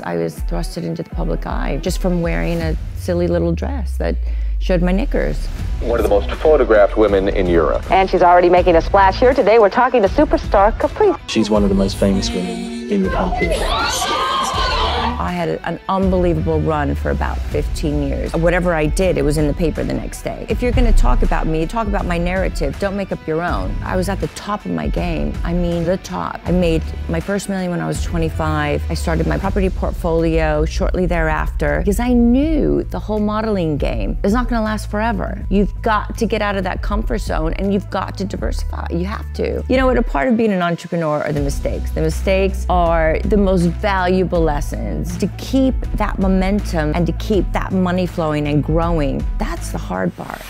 I was thrusted into the public eye just from wearing a silly little dress that showed my knickers. One of the most photographed women in Europe. And she's already making a splash here. Today we're talking to superstar Caprice. She's one of the most famous women in the country. I had an unbelievable run for about 15 years. Whatever I did, it was in the paper the next day. If you're gonna talk about me, talk about my narrative, don't make up your own. I was at the top of my game. I mean, the top. I made my first million when I was 25. I started my property portfolio shortly thereafter because I knew the whole modeling game is not gonna last forever. You've got to get out of that comfort zone and you've got to diversify. You have to. You know what, a part of being an entrepreneur are the mistakes. The mistakes are the most valuable lessons. To keep that momentum and to keep that money flowing and growing, that's the hard part.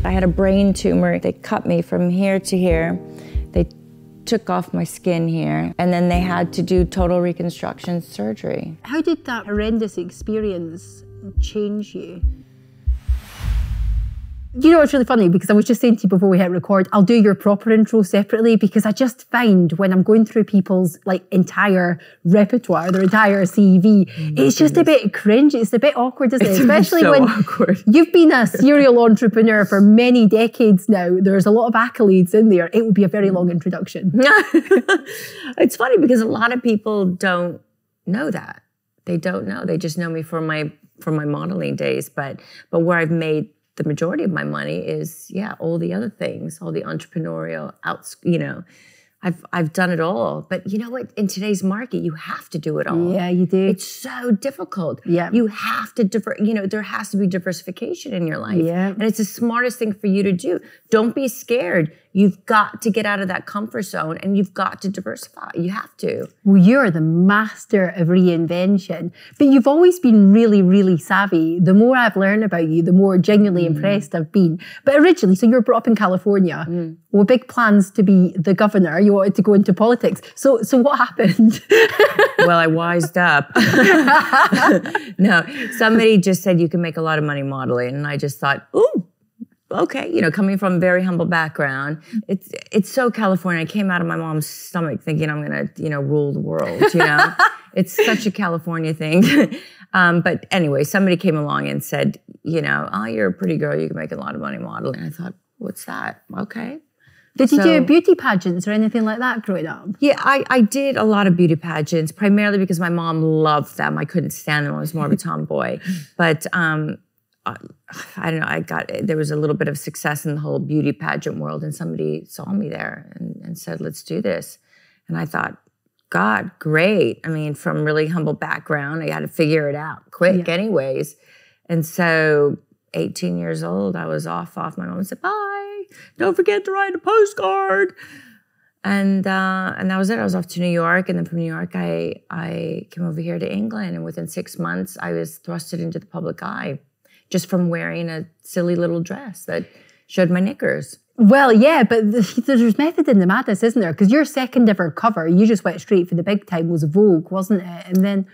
I had a brain tumor. They cut me from here to here. They took off my skin here, and then they had to do total reconstruction surgery. How did that horrendous experience change you? You know, it's really funny because I was just saying to you before we hit record, I'll do your proper intro separately because I just find when I'm going through people's like entire repertoire, their entire CV, it's just a bit cringe. It's a bit awkward, isn't it? Especially so when awkward. You've been a serial entrepreneur for many decades now. There's a lot of accolades in there. It would be a very long introduction. It's funny because a lot of people don't know that. They don't know. They just know me from my modeling days, but where I've made the majority of my money is, yeah, all the other things, all the entrepreneurial I've done it all. But you know what? In today's market, you have to do it all. Yeah, you do. It's so difficult. Yeah. You have to there has to be diversification in your life. Yeah. And it's the smartest thing for you to do. Don't be scared. You've got to get out of that comfort zone and you've got to diversify. You have to. Well, you're the master of reinvention, but you've always been really, really savvy. The more I've learned about you, the more genuinely impressed I've been. But originally, so you were brought up in California with big plans to be the governor. You wanted to go into politics. So what happened? Well, I wised up. No, somebody just said you can make a lot of money modeling. And I just thought, ooh, okay, coming from a very humble background, it's so California. I came out of my mom's stomach thinking I'm gonna, rule the world, It's such a California thing. But anyway, somebody came along and said, oh, you're a pretty girl, you can make a lot of money modeling. I thought, what's that? Okay. Did you do beauty pageants or anything like that growing up? Yeah, I did a lot of beauty pageants, primarily because my mom loved them. I couldn't stand them. I was more of a tomboy. But I don't know, there was a little bit of success in the whole beauty pageant world, and somebody saw me there and said, let's do this. And I thought, God, great. I mean, from really humble background, I had to figure it out quick anyways. And so 18 years old, I was off. My mom said, bye. Don't forget to write a postcard. And that was it. I was off to New York. And then from New York, I came over here to England. And within 6 months, I was thrusted into the public eye just from wearing a silly little dress that showed my knickers. Well, yeah, but there's method in the madness, isn't there? Because your second ever cover, you just went straight for the big time, was Vogue, wasn't it? And then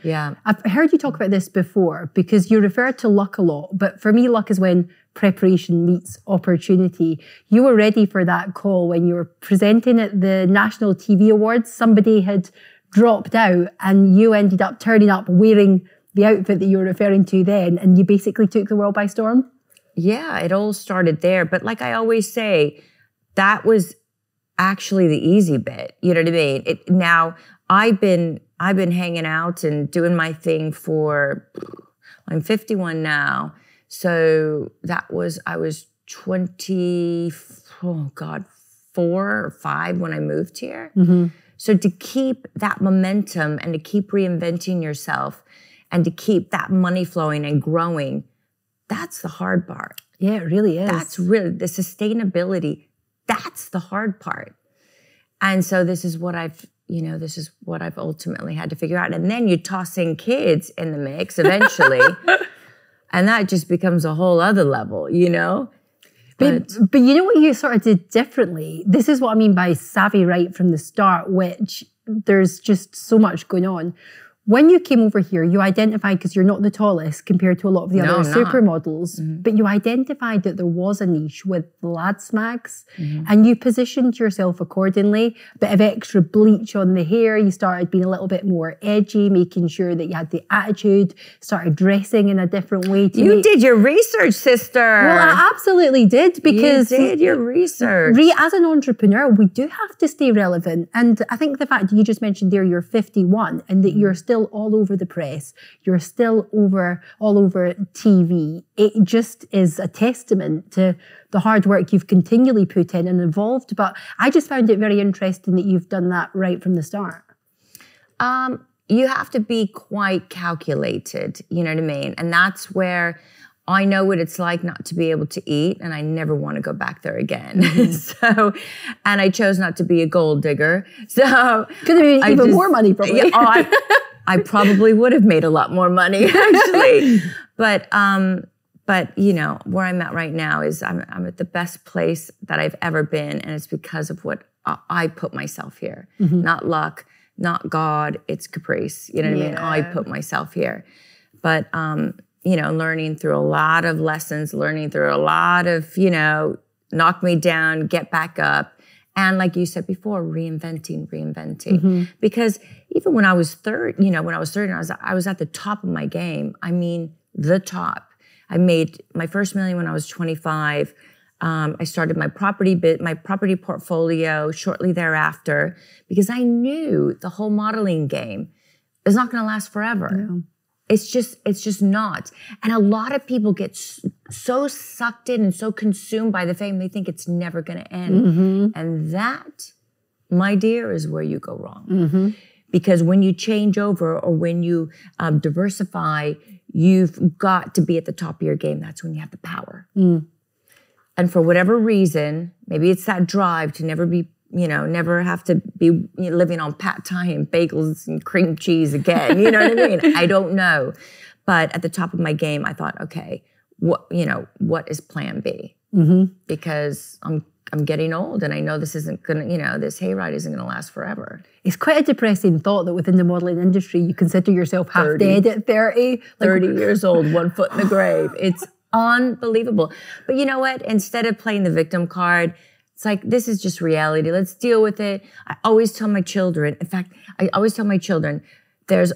I've heard you talk about this before because you refer to luck a lot. But for me, luck is when preparation meets opportunity. You were ready for that call when you were presenting at the National TV Awards. Somebody had dropped out and you ended up turning up wearing the outfit that you were referring to then, and you basically took the world by storm? Yeah, it all started there. But like I always say, that was actually the easy bit. You know what I mean? Now, I've been hanging out and doing my thing I'm 51 now. So I was 4 or 5 when I moved here. So to keep that momentum and to keep reinventing yourself and to keep that money flowing and growing, that's the hard part. Yeah, it really is. That's really the sustainability. That's the hard part. And so this is what I've ultimately had to figure out. And then you toss in kids in the mix eventually, and that just becomes a whole other level, But you know what you sort of did differently? This is what I mean by savvy right from the start, which there's just so much going on. When you came over here, you identified, because you're not the tallest compared to a lot of the No, other I'm not. supermodels, but you identified that there was a niche with lads mags, and you positioned yourself accordingly. A bit of extra bleach on the hair, you started being a little bit more edgy, making sure that you had the attitude, started dressing in a different way. You did your research, sister. Well, I absolutely did, because you did your research. As an entrepreneur, we do have to stay relevant. And I think the fact that you just mentioned there, you're 51 and that you're still all over the press, you're still all over TV, it just is a testament to the hard work you've continually put in and evolved. But I just found it very interesting that you've done that right from the start. You have to be quite calculated, you know what I mean? And that's where I know what it's like not to be able to eat, and I never want to go back there again. And I chose not to be a gold digger. So could have been even more money, probably. Yeah, I probably would have made a lot more money, actually. But you know, where I'm at right now is I'm at the best place that I've ever been, and it's because of what I put myself here. Not luck, not God. It's Caprice. You know what I mean? I put myself here. But you know, learning through a lot of lessons, learning through a lot of, you know, knock me down, get back up. And like you said before, reinventing. Because even when I was 30, you know, when I was 30, I was at the top of my game. I mean, the top. I made my first million when I was 25. I started my property portfolio shortly thereafter, because I knew the whole modeling game is not going to last forever. No. It's just not. And a lot of people get so sucked in and so consumed by the fame, they think it's never going to end. And that, my dear, is where you go wrong. Because when you change over or when you diversify, you've got to be at the top of your game. That's when you have the power. And for whatever reason, maybe it's that drive to never be, you know, never have to be living on pad thai and bagels and cream cheese again. You know what I mean? I don't know. But at the top of my game, I thought, okay, what is plan B? Because I'm getting old, and I know this isn't gonna, you know, this hayride isn't gonna last forever. It's quite a depressing thought that within the modeling industry, you consider yourself half dead at 30. 30 years old, 1 foot in the grave. It's unbelievable. But you know what? Instead of playing the victim card, it's like, this is just reality. Let's deal with it. I always tell my children, in fact, I always tell my children, there's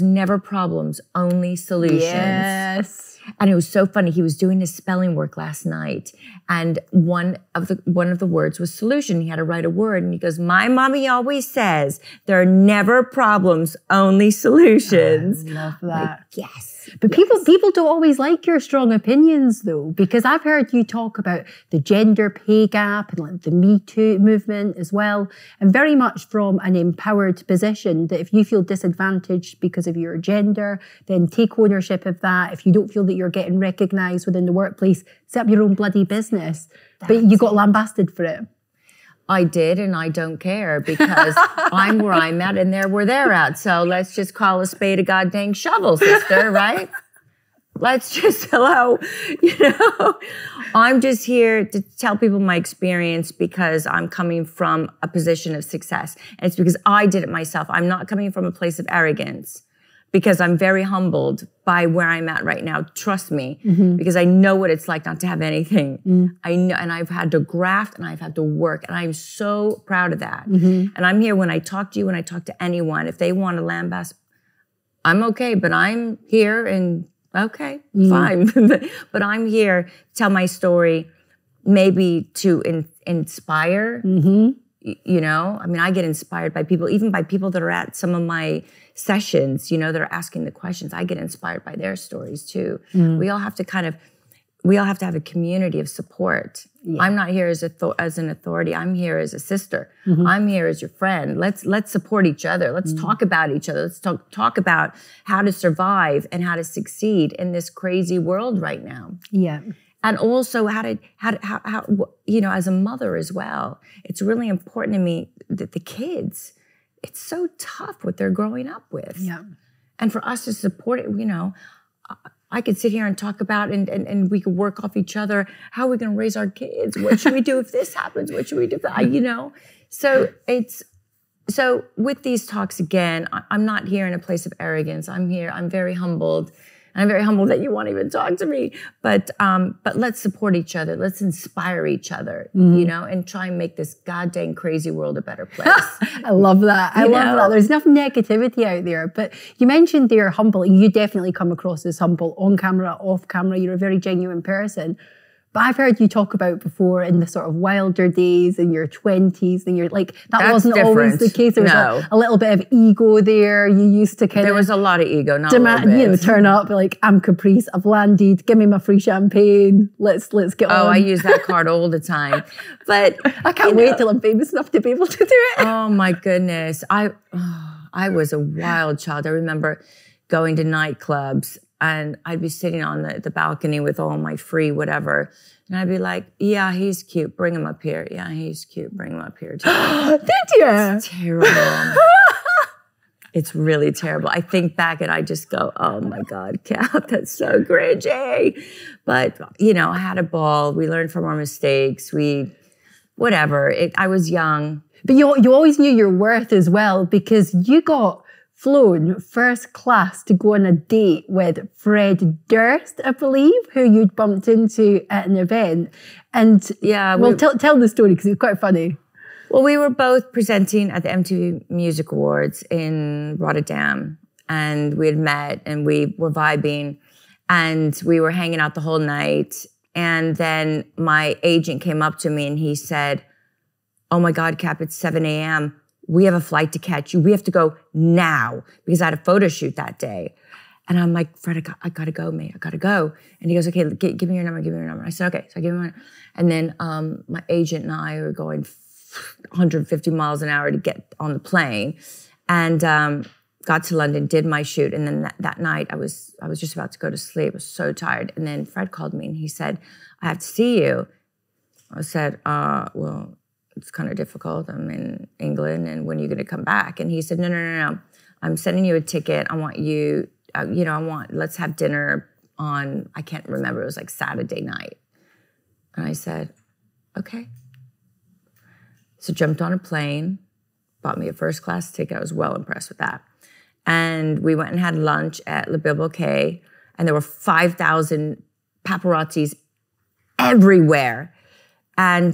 never problems, only solutions. Yes. And it was so funny. He was doing his spelling work last night, and one of the words was solution. He had to write a word, and he goes, "My mommy always says there are never problems, only solutions." I love that. Like, yes. But people don't always like your strong opinions, though, because I've heard you talk about the gender pay gap and like the Me Too movement as well, and very much from an empowered position that if you feel disadvantaged because of your gender, then take ownership of that. If you don't feel that you're getting recognised within the workplace, set up your own bloody business. But you got lambasted for it. I did, and I don't care, because I'm where I'm at and they're where they're at. So let's just call a spade a goddamn shovel, sister, right? Let's just, hello, you know. I'm just here to tell people my experience because I'm coming from a position of success. And it's because I did it myself. I'm not coming from a place of arrogance, because I'm very humbled by where I'm at right now. Trust me, because I know what it's like not to have anything. I know, and I've had to graft and I've had to work, and I'm so proud of that. And I'm here when I talk to you, when I talk to anyone, if they want to lambast, I'm okay, but I'm here and okay, fine. But I'm here to tell my story, maybe to inspire. You know, I mean, I get inspired by people, even by people that are at some of my sessions, you know, that are asking the questions. I get inspired by their stories too. We all have to have a community of support. I'm not here as an authority. I'm here as a sister. I'm here as your friend. Let's support each other. Let's talk about each other. Let's talk about how to survive and how to succeed in this crazy world right now. Yeah. And also how you know, as a mother as well, it's really important to me that the kids, it's so tough what they're growing up with. Yeah. And for us to support it, you know, I could sit here and talk about and we could work off each other. How are we going to raise our kids? What should we do if this happens? What should we do if that? You know? So So with these talks, again, I'm not here in a place of arrogance. I'm very humbled. And I'm very humbled that you won't even talk to me. But let's support each other. Let's inspire each other, you know, and try and make this goddamn crazy world a better place. I love that. I love that. There's enough negativity out there. But you mentioned they're humble. You definitely come across as humble on camera, off camera. You're a very genuine person. But I've heard you talk about before in the sort of wilder days in your 20s, and you're like, that wasn't always the case. There was a little bit of ego there. You used to kind of... There was a lot of ego, not a little bit. You know, turn up, like, I'm Caprice, I've landed, give me my free champagne, let's get on. Oh, I use that card all the time. But I can't wait till I'm famous enough to be able to do it. Oh my goodness. I was a wild child. I remember going to nightclubs, and I'd be sitting on the balcony with all my free whatever. And I'd be like, yeah, he's cute. Bring him up here. Yeah, he's cute. Bring him up here. Did you? It's terrible. It's really terrible. I think back and I just go, oh my God, Cap, that's so cringy. But, you know, I had a ball. We learned from our mistakes. Whatever. I was young. But you always knew your worth as well, because you got flown first class to go on a date with Fred Durst, I believe, who you'd bumped into at an event. And yeah, well, tell the story because it's quite funny. Well, we were both presenting at the MTV Music Awards in Rotterdam, and we had met and we were vibing, and we were hanging out the whole night. And then my agent came up to me and he said, oh my God, Cap, it's 7 a.m. We have a flight to catch you. We have to go now, because I had a photo shoot that day. And I'm like, Fred, I gotta go, mate. I gotta go. And he goes, okay, give me your number, give me your number. I said, okay. So I gave him my number. And then my agent and I were going 150 miles an hour to get on the plane, and got to London, did my shoot. And then that night I was just about to go to sleep. I was so tired. And then Fred called me and he said, I have to see you. I said, well, it's kind of difficult. I'm in England, and when are you going to come back? And he said, no. I'm sending you a ticket. I want you, let's have dinner on, I can't remember, it was like Saturday night. And I said, okay. So jumped on a plane, bought me a first class ticket. I was well impressed with that. And we went and had lunch at Le Bilboquet, and there were 5,000 paparazzis everywhere. And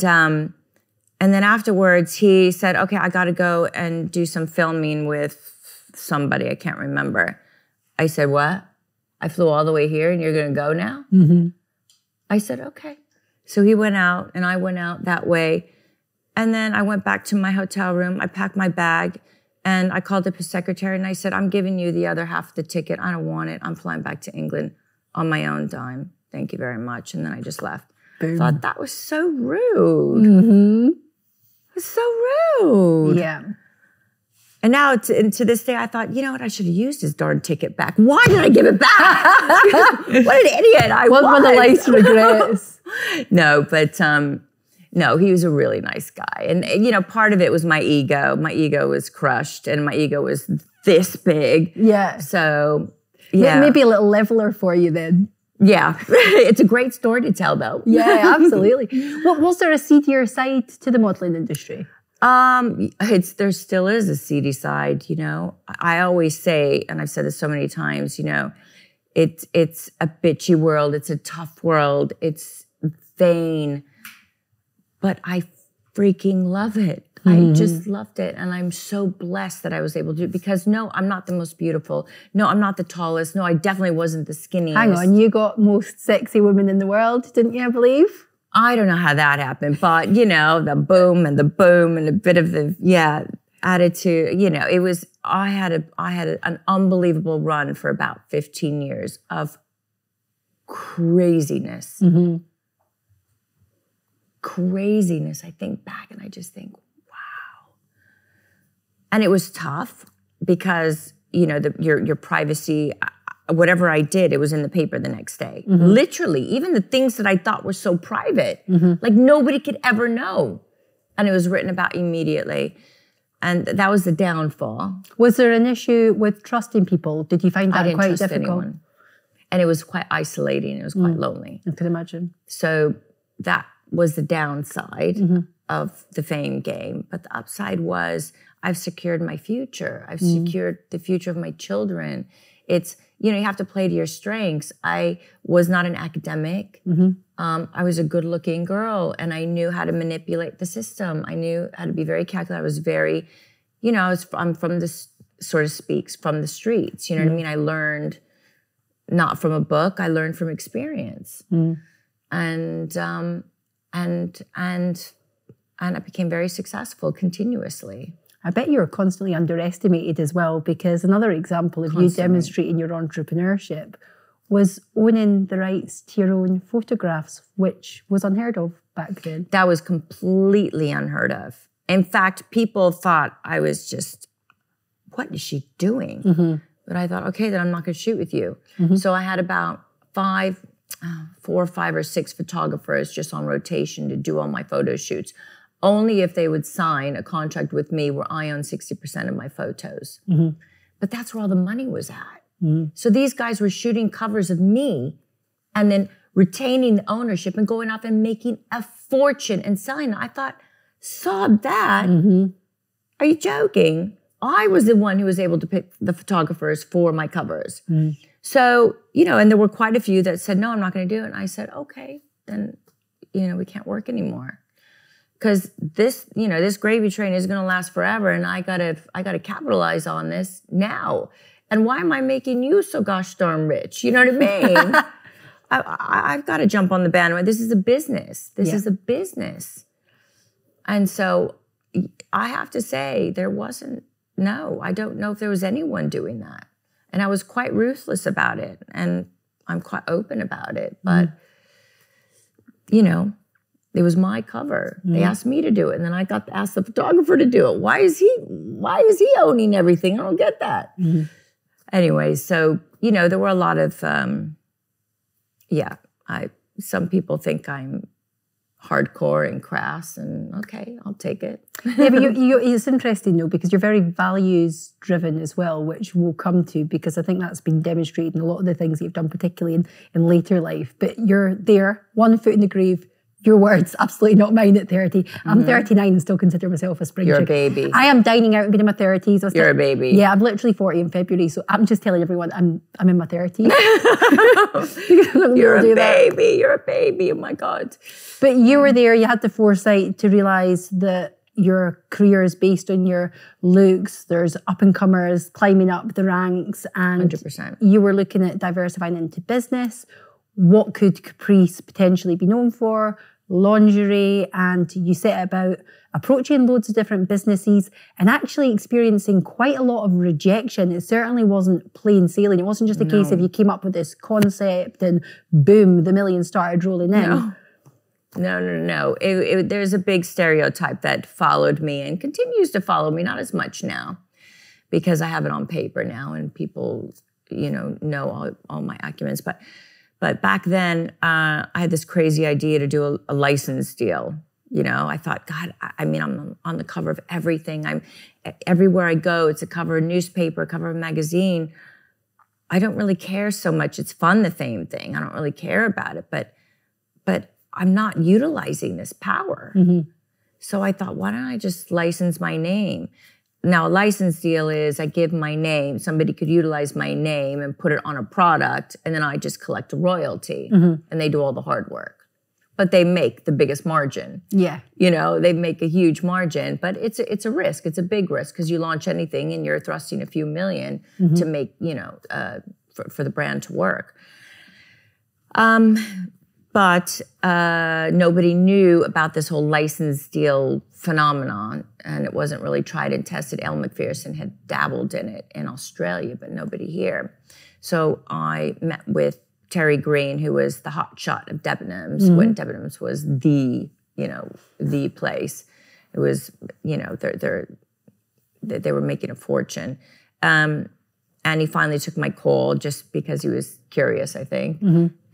then afterwards, he said, okay, I got to go and do some filming with somebody. I can't remember. I said, what? I flew all the way here and you're going to go now? Mm-hmm. I said, okay. So he went out and I went out that way. And then I went back to my hotel room. I packed my bag and I called up his secretary and I said, I'm giving you the other half of the ticket. I don't want it. I'm flying back to England on my own dime. Thank you very much. And then I just left. I thought that was so rude. Mm-hmm. It's so rude. Yeah. And now, to this day, I thought, you know what? I should have used his darn ticket back. Why did I give it back? What an idiot I was. One of the life's regrets. No, but no, he was a really nice guy. And, you know, part of it was my ego. My ego was crushed, and my ego was this big. Yeah. So, yeah. Maybe a little leveler for you then. Yeah, it's a great story to tell, though. Yeah, absolutely. Was there a seedier side to the modeling industry? There still is a seedy side, you know. I always say, and I've said this so many times, you know, it's a bitchy world. It's a tough world. It's vain, but I freaking love it. Mm-hmm. I just loved it. And I'm so blessed that I was able to do it, because no, I'm not the most beautiful. No, I'm not the tallest. No, I definitely wasn't the skinniest. Hang on, you got most sexy women in the world, didn't you, I believe? I don't know how that happened, but you know, the boom and a bit of the, attitude, you know, it was, I had an unbelievable run for about 15 years of craziness. Mm-hmm. Craziness. I think back and I just think, and it was tough because, you know, your privacy, whatever I did, it was in the paper the next day. Mm-hmm. Literally, even the things that I thought were so private, like nobody could ever know. And it was written about immediately. And that was the downfall. Was there an issue with trusting people? Did you find that quite difficult? Anyone. And it was quite isolating. It was quite lonely. I could imagine. So that was the downside of the fame game. But the upside was I've secured my future. I've secured the future of my children. It's, you know, you have to play to your strengths. I was not an academic. I was a good-looking girl, and I knew how to manipulate the system. I knew how to be very calculated. I was very, you know, I'm from this, sort of speaks, from the streets. You know what I mean? I learned not from a book. I learned from experience. And I became very successful continuously. I bet you were constantly underestimated as well, because another example of you demonstrating your entrepreneurship was owning the rights to your own photographs, which was unheard of back then. That was completely unheard of. In fact, people thought I was just, what is she doing? But I thought, okay, then I'm not going to shoot with you. So I had about 4 or 5 or 6 photographers just on rotation to do all my photo shoots. Only if they would sign a contract with me where I own 60% of my photos. But that's where all the money was at. So these guys were shooting covers of me and then retaining the ownership and going off and making a fortune and selling it. I thought, saw that? Are you joking? I was the one who was able to pick the photographers for my covers. So, you know, and there were quite a few that said, no, I'm not going to do it. And I said, okay, then, you know, we can't work anymore. Because this, you know, this gravy train is going to last forever, and I gotta capitalize on this now. And why am I making you so gosh darn rich? You know what I mean? I've got to jump on the bandwagon. This is a business. This is a business. And so I have to say, there wasn't. No, I don't know if there was anyone doing that. And I was quite ruthless about it, and I'm quite open about it. But you know. It was my cover. They asked me to do it, and then I got to ask the photographer to do it. Why is he owning everything? I don't get that. Anyway, so, you know, there were a lot of, some people think I'm hardcore and crass, and okay, I'll take it. Yeah, but it's interesting though, because you're very values driven as well, which we'll come to, because I think that's been demonstrated in a lot of the things that you've done, particularly in later life. But you're there, one foot in the grave. Your words, absolutely not mine at 30. I'm 39 and still consider myself a spring chick. You're a baby. I am dining out and being in my 30s. You're a baby. Yeah, I'm literally 40 in February, so I'm just telling everyone I'm in my 30s. You're a baby. You're a baby. Oh my God. But you were there, you had the foresight to realise that your career is based on your looks. There's up-and-comers climbing up the ranks, and 100%. You were looking at diversifying into business. What could Caprice potentially be known for? Lingerie, and you set about approaching loads of different businesses and actually experiencing quite a lot of rejection. It certainly wasn't plain sailing. It wasn't just a case of you came up with this concept and boom, the millions started rolling in. No. There's a big stereotype that followed me and continues to follow me, not as much now, because I have it on paper now and people, you know all my acumens. But back then, I had this crazy idea to do a license deal. You know, I thought, God, I mean, I'm on the cover of everything. Everywhere I go, it's a cover of a newspaper, a cover of a magazine. I don't really care so much. It's fun, the fame thing. I don't really care about it, but I'm not utilizing this power. So I thought, why don't I just license my name? Now, a license deal is I give my name, somebody could utilize my name and put it on a product, and then I just collect a royalty, and they do all the hard work. But they make the biggest margin. Yeah. You know, they make a huge margin, but it's a risk. It's a big risk, because you launch anything and you're thrusting a few million to make, you know, for the brand to work. But nobody knew about this whole license deal phenomenon, and it wasn't really tried and tested. Elle Macpherson had dabbled in it in Australia, but nobody here. So I met with Terry Green, who was the hot shot of Debenhams when Debenhams was the place. It was, you know, they were making a fortune. And he finally took my call just because he was curious, I think.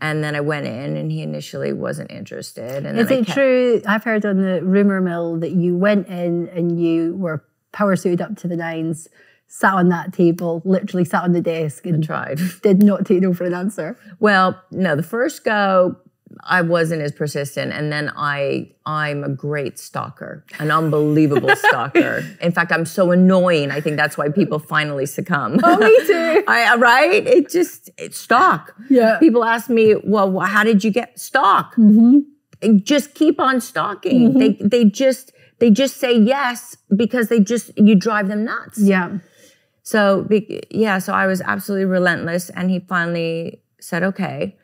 And then I went in, and he initially wasn't interested. And is it true? I've heard on the rumor mill that you went in and you were power suited up to the nines, sat on that table, literally sat on the desk, and tried. Did not take no for an answer. Well, no, the first go, I wasn't as persistent. And then I'm a great stalker, an unbelievable stalker. In fact, I'm so annoying. I think that's why people finally succumb. Oh, me too. Right? It's stalk. Yeah. People ask me, well, how did you get stalk? Just keep on stalking. They just say yes because you drive them nuts. Yeah. So I was absolutely relentless, and he finally said, okay.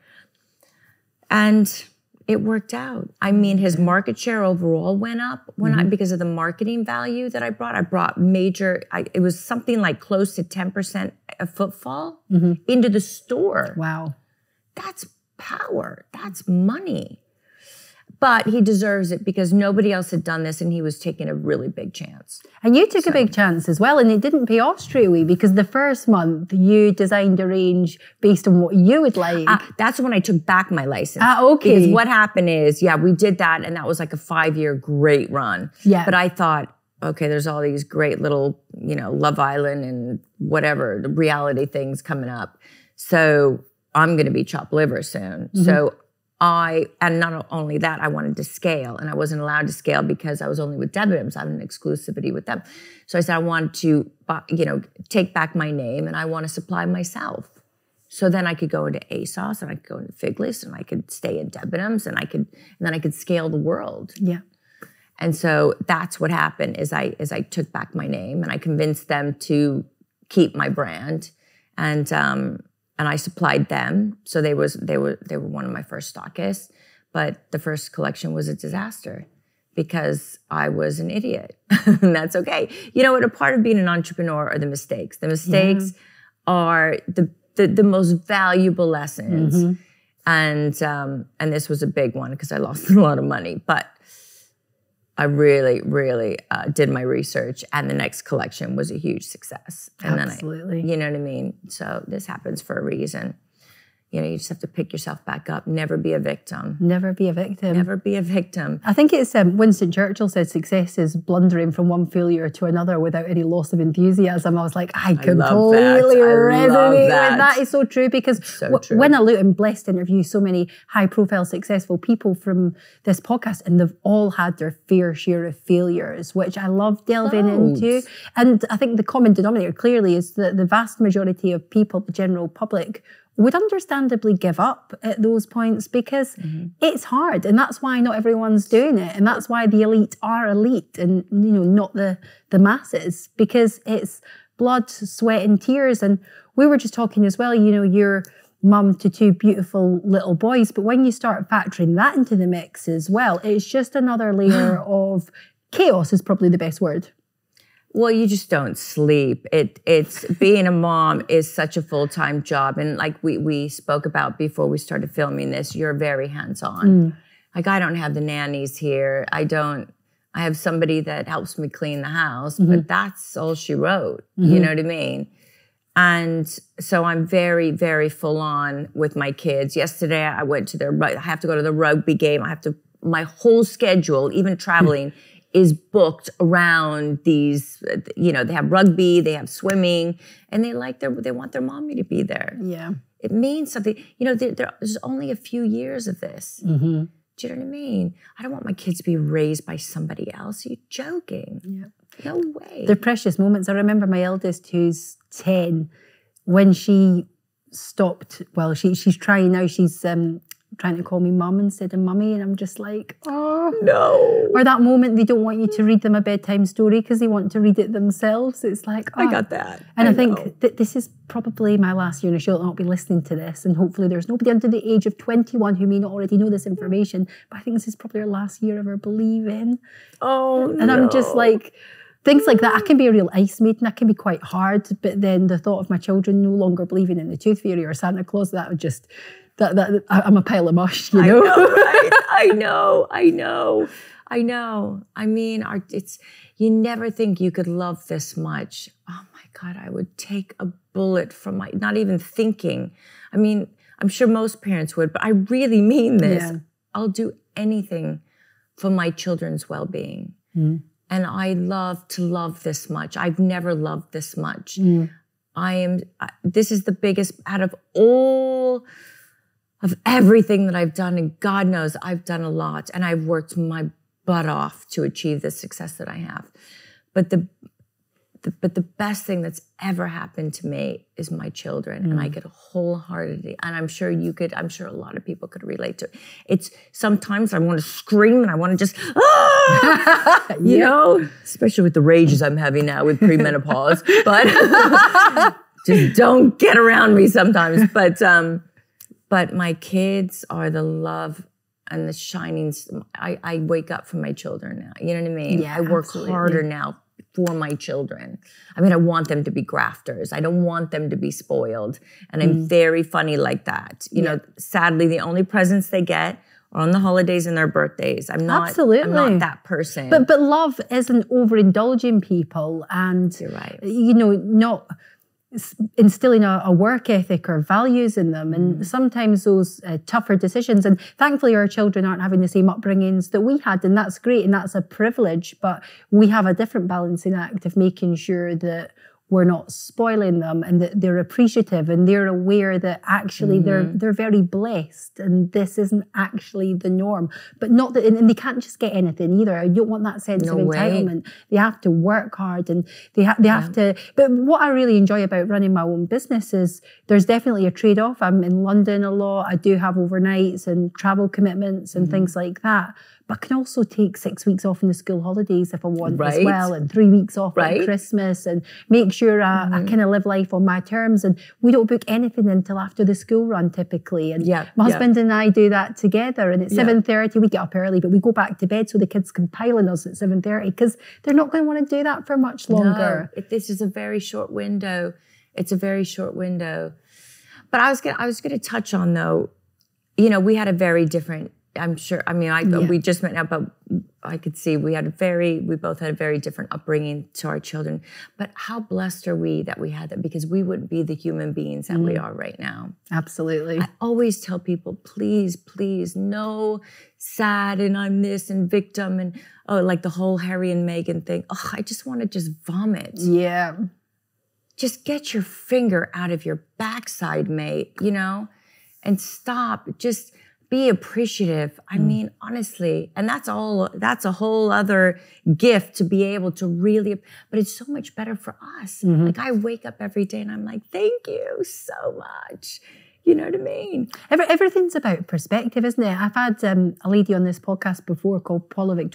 And it worked out. I mean, his market share overall went up because of the marketing value that I brought. I brought it was something like close to 10% of footfall into the store. Wow. That's power. That's money. But he deserves it because nobody else had done this, and he was taking a really big chance. And you took a big chance as well, and it didn't pay off straight away because the first month you designed a range based on what you would like. That's when I took back my license. Okay. Because what happened is, we did that, and that was like a 5-year great run. Yeah. But I thought, okay, there's all these great little, Love Island and whatever, the reality things coming up. So I'm going to be chopped liver soon. So and not only that, I wanted to scale, and I wasn't allowed to scale because I was only with Debenhams. I had an exclusivity with them. So I said, I want to, take back my name, and I want to supply myself. So then I could go into ASOS, and I could go into Figless, and I could stay in Debenhams, and then I could scale the world. Yeah. And so that's what happened is I took back my name, and I convinced them to keep my brand, and I supplied them. So they were one of my first stockists, but the first collection was a disaster because I was an idiot. And that's okay. A part of being an entrepreneur are the mistakes. The mistakes are the most valuable lessons. And this was a big one because I lost a lot of money, but I really, really did my research, and the next collection was a huge success. And Absolutely. Then you know what I mean? So this happens for a reason. You just have to pick yourself back up. Never be a victim. Never be a victim. Never be a victim. I think it's Winston Churchill said success is blundering from one failure to another without any loss of enthusiasm. I was like, I completely resonate with that. It's so true because when I look and blessed to interview so many high-profile, successful people from this podcast, and they've all had their fair share of failures, which I love delving into. And I think the common denominator clearly is that the vast majority of people, the general public, would understandably give up at those points because it's hard, and that's why not everyone's doing it, and that's why the elite are elite and not the masses, because it's blood, sweat and tears. And we were just talking as well, you're mum to 2 beautiful little boys, but when you start factoring that into the mix as well, it's just another layer of chaos is probably the best word. Well, you just don't sleep. It's being a mom is such a full-time job. And like we spoke about before we started filming this, you're very hands-on. Like I don't have the nannies here. I have somebody that helps me clean the house, but that's all she wrote. You know what I mean? And so I'm very, very full on with my kids. Yesterday I went to I have to go to the rugby game. My whole schedule, even traveling, is booked around these, they have rugby, they have swimming, and they want their mommy to be there. Yeah. It means something. There's only a few years of this. Do you know what I mean? I don't want my kids to be raised by somebody else. Are you joking? Yeah. No way. They're precious moments. I remember my eldest, who's 10, when she stopped, she's trying now, she's trying to call me mum instead of mummy, and I'm just like, oh no. Or that moment they don't want you to read them a bedtime story because they want to read it themselves. It's like, I got that. And I think that this is probably my last year, and she'll not be listening to this, and hopefully there's nobody under the age of 21 who may not already know this information, but I think this is probably her last year of her believing. And I'm just like, things like that, I can be a real ice maiden. That can be quite hard, but then the thought of my children no longer believing in the Tooth Fairy or Santa Claus, that would just... I'm a pile of mush, you know? I know. I mean, you never think you could love this much. Oh my God, I would take a bullet from not even thinking. I mean, I'm sure most parents would, but I really mean this. Yeah. I'll do anything for my children's well-being. And I love to love this much. I've never loved this much. This is the biggest out of all of everything that I've done. And God knows I've done a lot, and I've worked my butt off to achieve the success that I have. But the best thing that's ever happened to me is my children. And I could wholeheartedly, and I'm sure a lot of people could relate to it. It's sometimes I want to scream and I want to just, you know, especially with the rages I'm having now with premenopause, but just don't get around me sometimes. But my kids are the love and the shining. I wake up for my children now. You know what I mean? Yeah, I work absolutely. harder now for my children. I mean, I want them to be grafters. I don't want them to be spoiled. And I'm very funny like that. You know, sadly, the only presents they get are on the holidays and their birthdays. I'm not that person. But love isn't overindulging people, and you're right. You know, not instilling a work ethic or values in them. And sometimes those tougher decisions, and thankfully our children aren't having the same upbringings that we had, and that's great and that's a privilege, but we have a different balancing act of making sure that we're not spoiling them and that they're appreciative and they're aware that actually they're very blessed and this isn't actually the norm. But not that, and they can't just get anything either. I don't want that sense of entitlement. They have to work hard, and they have to. But what I really enjoy about running my own business is there's definitely a trade-off. I'm in London a lot. I do have overnights and travel commitments and things like that. But I can also take 6 weeks off in the school holidays if I want as well, and 3 weeks off at Christmas, and make sure I kind of live life on my terms. And we don't book anything until after the school run typically. And my husband and I do that together. And at 7:30, we get up early, but we go back to bed so the kids can pile on us at 7:30 because they're not going to want to do that for much longer. No, this is a very short window. It's a very short window. But I was gonna touch on, though, you know, we had a very different, I'm sure, I mean, we just met now, but I could see we both had a very different upbringing to our children. But how blessed are we that we had that, because we wouldn't be the human beings that we are right now. Absolutely. I always tell people, please, no sad and I'm this and victim and, like the whole Harry and Meghan thing. Oh, I just want to just vomit. Yeah. Just get your finger out of your backside, mate, you know, and stop. Just be appreciative. I mean, honestly, and that's a whole other gift to be able to really, but it's so much better for us. Like I wake up every day and I'm like, thank you so much. You know what I mean? Everything's about perspective, isn't it? I've had a lady on this podcast before called Pauline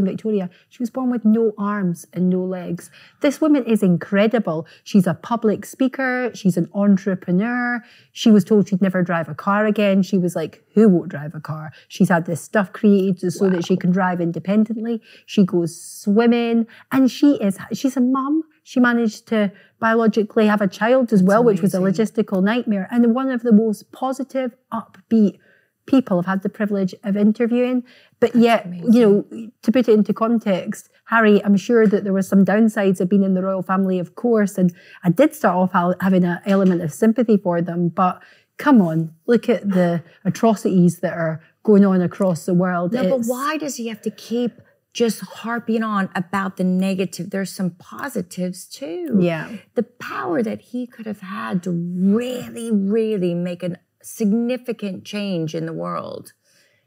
Victoria. She was born with no arms and no legs. This woman is incredible. She's a public speaker. She's an entrepreneur. She was told she'd never drive a car again. She was like, who won't drive a car? She's had this stuff created so that she can drive independently. She goes swimming, and she's a mum. She managed to biologically have a child as well, which was a logistical nightmare. And one of the most positive, upbeat people I've had the privilege of interviewing. But yet, you know, to put it into context, Harry, I'm sure that there were some downsides of being in the royal family, of course. And I did start off having an element of sympathy for them. But come on, look at the atrocities that are going on across the world. No, but why does he have to keep just harping on about the negative? There's some positives too. Yeah. The power that he could have had to really, really make a significant change in the world.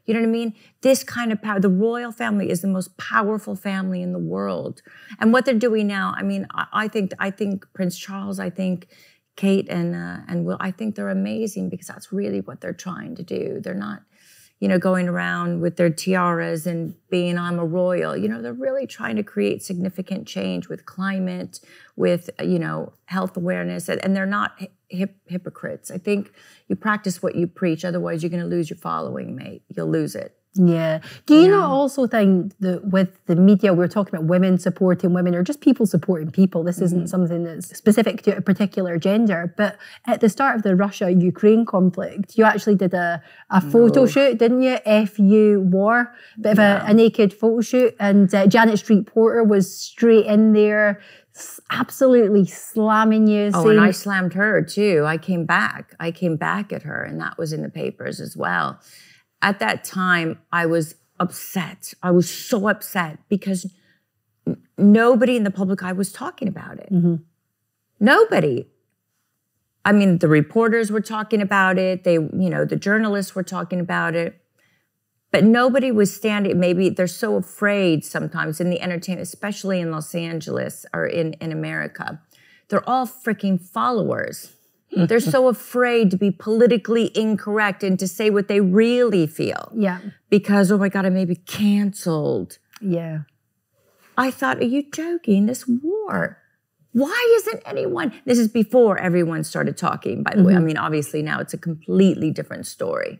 You know what I mean? This kind of power. The royal family is the most powerful family in the world. And what they're doing now, I mean, I think Prince Charles, I think Kate and Will, I think they're amazing because that's really what they're trying to do. They're not, you know, going around with their tiaras and being, I'm a royal. You know, they're really trying to create significant change with climate, with, you know, health awareness, and they're not hypocrites. I think you practice what you preach, otherwise you're going to lose your following, mate. You'll lose it. Yeah. Do you not also think that with the media, we're talking about women supporting women or just people supporting people? This isn't something that's specific to a particular gender. But at the start of the Russia-Ukraine conflict, you actually did a photo shoot, didn't you? FU War, bit of a naked photo shoot. And Janet Street Porter was straight in there, absolutely slamming you. Oh, and I slammed her too. I came back at her, and that was in the papers as well. At that time, I was upset. I was so upset because nobody in the public eye was talking about it. Nobody. I mean, the reporters were talking about it. They, you know, the journalists were talking about it. But nobody was standing. Maybe they're so afraid sometimes in the entertainment, especially in Los Angeles or in America. They're all freaking followers. They're so afraid to be politically incorrect and to say what they really feel. Yeah. Because, oh my God, I may be canceled. Yeah. I thought, are you joking? This war. Why isn't anyone? This is before everyone started talking, by the way. I mean, obviously now it's a completely different story.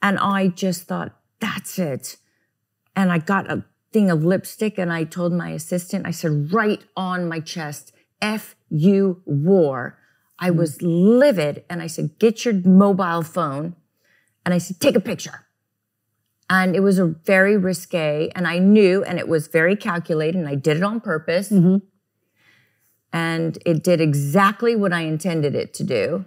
And I just thought, that's it. And I got a thing of lipstick and I told my assistant, I said, right on my chest, F you war. I was livid. And I said, get your mobile phone. And I said, take a picture. And it was a very risque. And I knew, and it was very calculated, and I did it on purpose. And it did exactly what I intended it to do.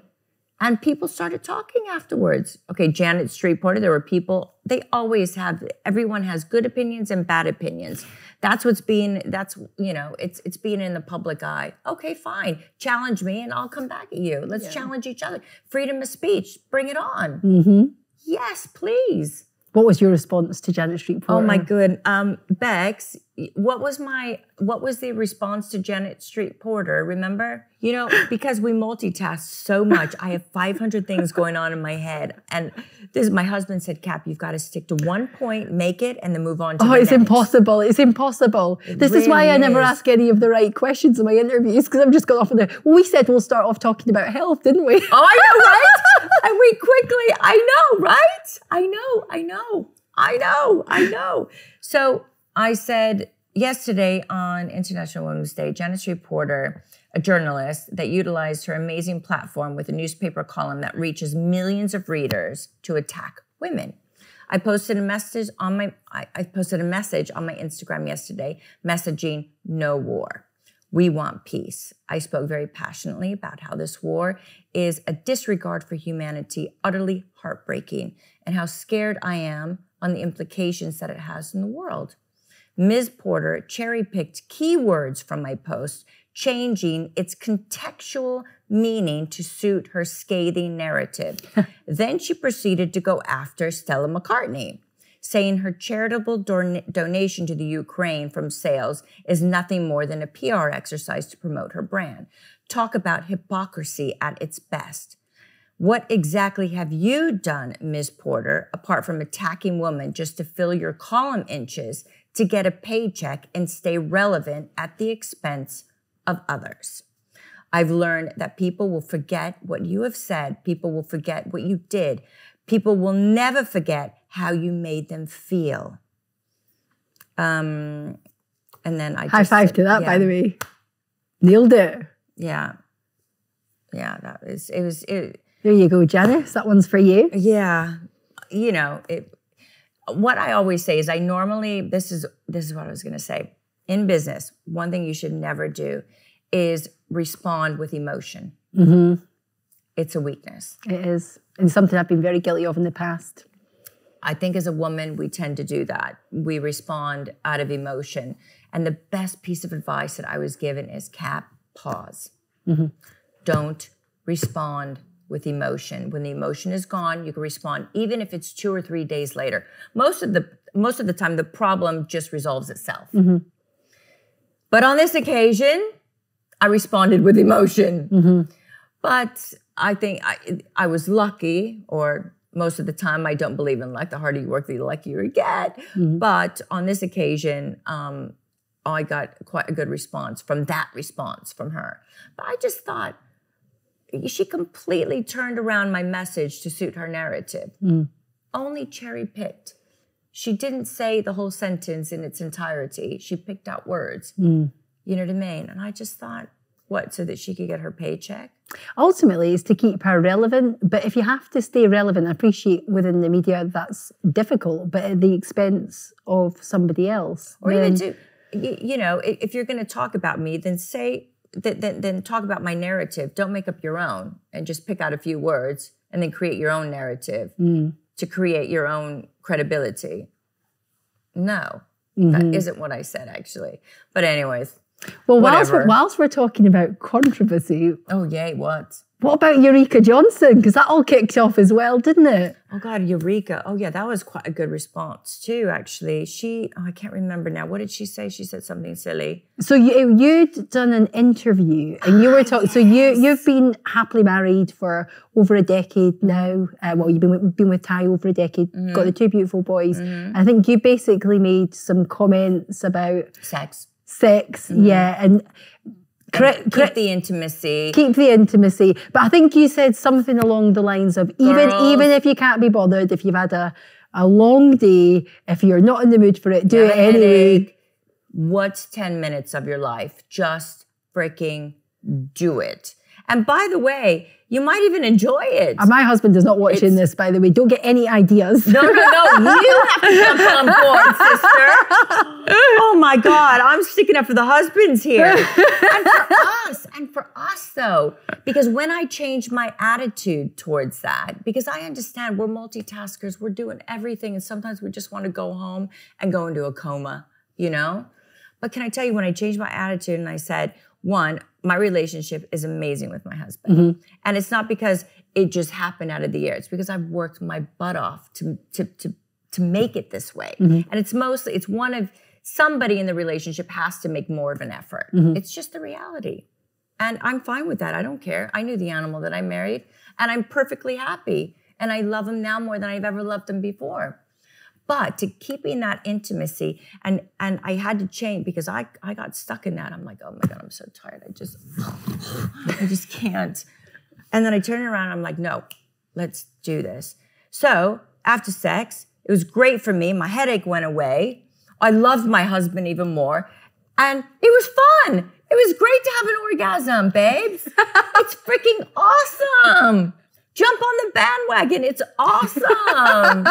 And people started talking afterwards. Okay, Janet Street Porter, there were people, they always have, everyone has good opinions and bad opinions. That's what's being, that's, you know, it's being in the public eye. Okay, fine, challenge me and I'll come back at you. Let's challenge each other. Freedom of speech, bring it on. Yes, please. What was your response to Janet Street Porter? Oh my good, Bex, what was the response to Janet Street Porter, remember? You know, because we multitask so much, I have 500 things going on in my head. And this, my husband said, Cap, you've got to stick to one point, make it, and then move on to the it's next. impossible. It's impossible. This is why I never ask any of the right questions in my interviews, because I'm just going off of the, well, we said we'll start off talking about health, didn't we? Oh, I know, right? And we quickly, I know, right? I know. So I said yesterday on International Women's Day, Janet Street Porter, a journalist that utilized her amazing platform with a newspaper column that reaches millions of readers to attack women. I posted a message on my Instagram yesterday, messaging no war. We want peace. I spoke very passionately about how this war is a disregard for humanity, utterly heartbreaking, and how scared I am on the implications that it has in the world. Ms. Porter cherry-picked keywords from my post, changing its contextual meaning to suit her scathing narrative. Then she proceeded to go after Stella McCartney, saying her charitable donation to the Ukraine from sales is nothing more than a PR exercise to promote her brand. Talk about hypocrisy at its best. What exactly have you done, Ms. Porter, apart from attacking women just to fill your column inches to get a paycheck and stay relevant at the expense of others? I've learned that people will forget what you have said. People will forget what you did. People will never forget how you made them feel. And then I high five to that, by the way. Nailed it. Yeah, that was, there you go, Janice. That one's for you. Yeah, you know, what I always say is this is what I was going to say. In business, one thing you should never do is respond with emotion. It's a weakness. It is. And something I've been very guilty of in the past. I think as a woman, we tend to do that. We respond out of emotion. And the best piece of advice that I was given is, Cap, pause. Don't respond with emotion. When the emotion is gone, you can respond, even if it's 2 or 3 days later. Most of the time, the problem just resolves itself. But on this occasion, I responded with emotion. But I think I was lucky, or most of the time, I don't believe in luck. The harder you work, the luckier you get. But on this occasion, I got quite a good response from her. But I just thought, she completely turned around my message to suit her narrative. Only cherry-picked. She didn't say the whole sentence in its entirety. She picked out words. You know what I mean? And I just thought, what, so that she could get her paycheck? Ultimately, it's to keep her relevant. But if you have to stay relevant, I appreciate within the media that's difficult, but at the expense of somebody else. Or even to, you know, if you're going to talk about me, then say, then talk about my narrative. Don't make up your own and just pick out a few words and then create your own narrative to create your own credibility. No, that isn't what I said, actually. But anyways, well, whilst we're talking about controversy. Oh, yay, what? What about Eureka Johnson? Because that all kicked off as well, didn't it? Oh God, Eureka. Oh yeah, that was quite a good response too, actually. I can't remember now. What did she say? She said something silly. So you'd done an interview and you were talking, so you've been happily married for over a decade now. Well, you've been with Ty over a decade, got the 2 beautiful boys. I think you basically made some comments about Sex, yeah, and keep the intimacy. Keep the intimacy. But I think you said something along the lines of even if you can't be bothered, if you've had a long day, if you're not in the mood for it, do it anyway. What's 10 minutes of your life? Just freaking do it. And by the way, you might even enjoy it. My husband is not watching this, by the way. Don't get any ideas. No. You have to jump on board, sister. Oh my God, I'm sticking up for the husbands here. And for us though, because when I changed my attitude towards that, because I understand we're multitaskers, we're doing everything, and sometimes we just want to go home and go into a coma, you know? But can I tell you, when I changed my attitude and I said, one, my relationship is amazing with my husband. And it's not because it just happened out of the air. It's because I've worked my butt off to make it this way. And it's one of, somebody in the relationship has to make more of an effort. It's just the reality. And I'm fine with that. I don't care. I knew the animal that I married, and I'm perfectly happy. And I love him now more than I've ever loved him before. But to keeping that intimacy, and I had to change because I got stuck in that. I'm like, oh my God, I'm so tired. I just can't. And then I turn around and I'm like, no, let's do this. So after sex, it was great for me. My headache went away. I loved my husband even more. And it was fun. It was great to have an orgasm, babes. It's freaking awesome. Jump on the bandwagon. It's awesome.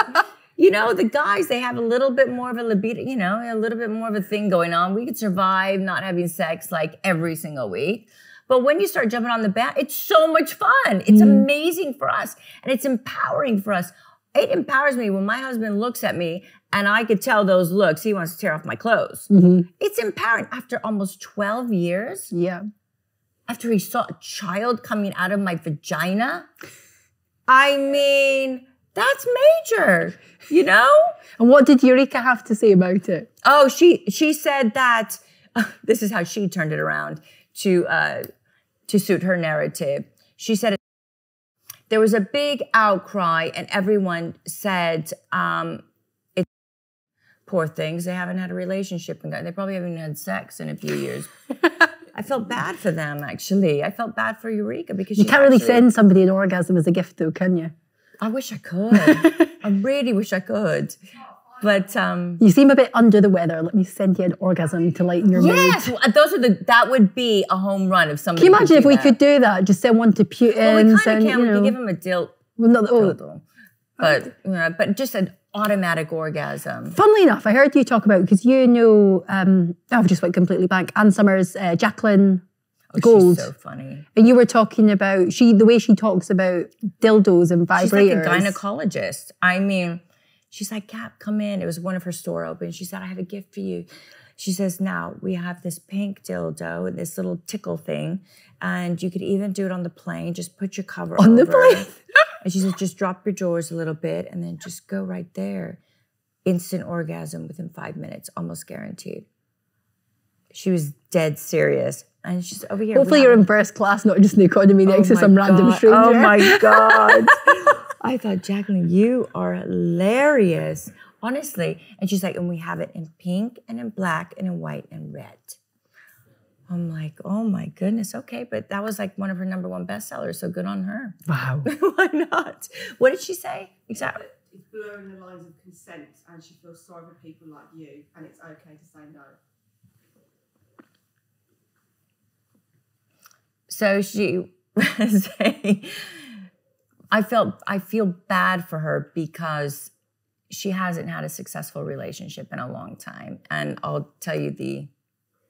You know, the guys, they have a little bit more of a libido, you know, a little bit more of a thing going on. We could survive not having sex like every single week. But when you start jumping on the band, it's so much fun. It's amazing for us. And it's empowering for us. It empowers me when my husband looks at me and I could tell those looks, he wants to tear off my clothes. It's empowering. After almost 12 years, after he saw a child coming out of my vagina, I mean, that's major, you know? And what did Eureka have to say about it? Oh, she said that, this is how she turned it around to suit her narrative. She said there was a big outcry and everyone said, it's poor things, they haven't had a relationship and they probably haven't had sex in a few years. I felt bad for them, actually. I felt bad for Eureka because you can't really send somebody an orgasm as a gift though, can you? I wish I could. I really wish I could. But you seem a bit under the weather. Let me send you an orgasm to lighten your mood. Yes, that would be a home run if somebody. Can you imagine if we could do that? Just send one to Putin. Well, we kind of can. We could give him a dildo. But just an automatic orgasm. Funnily enough, I heard you talk about, because you know, I've just went completely blank. Ann Summers, Jacqueline Gold. She's so funny. And you were talking about the way she talks about dildos and vibrators. She's like a gynecologist. I mean, she's like, Cap, come in. It was one of her store opens. She said, I have a gift for you. She says, now we have this pink dildo and this little tickle thing, and you could even do it on the plane. Just put your cover on over the plane. And she says, just drop your drawers a little bit and then just go right there. Instant orgasm within 5 minutes, almost guaranteed. She was dead serious. And she's over here. Hopefully you're in first class, not just in the economy next to some random stranger. Oh my God. I thought, Jacqueline, you are hilarious. Honestly. And she's like, and we have it in pink and in black and in white and red. I'm like, oh my goodness. Okay, but that was like one of her #1 bestsellers, so good on her. Wow. Why not? What did she say? Exactly. It's blurring the lines of consent, and she feels sorry for people like you, and it's okay to say no. So she was saying, I feel bad for her because she hasn't had a successful relationship in a long time. And I'll tell you the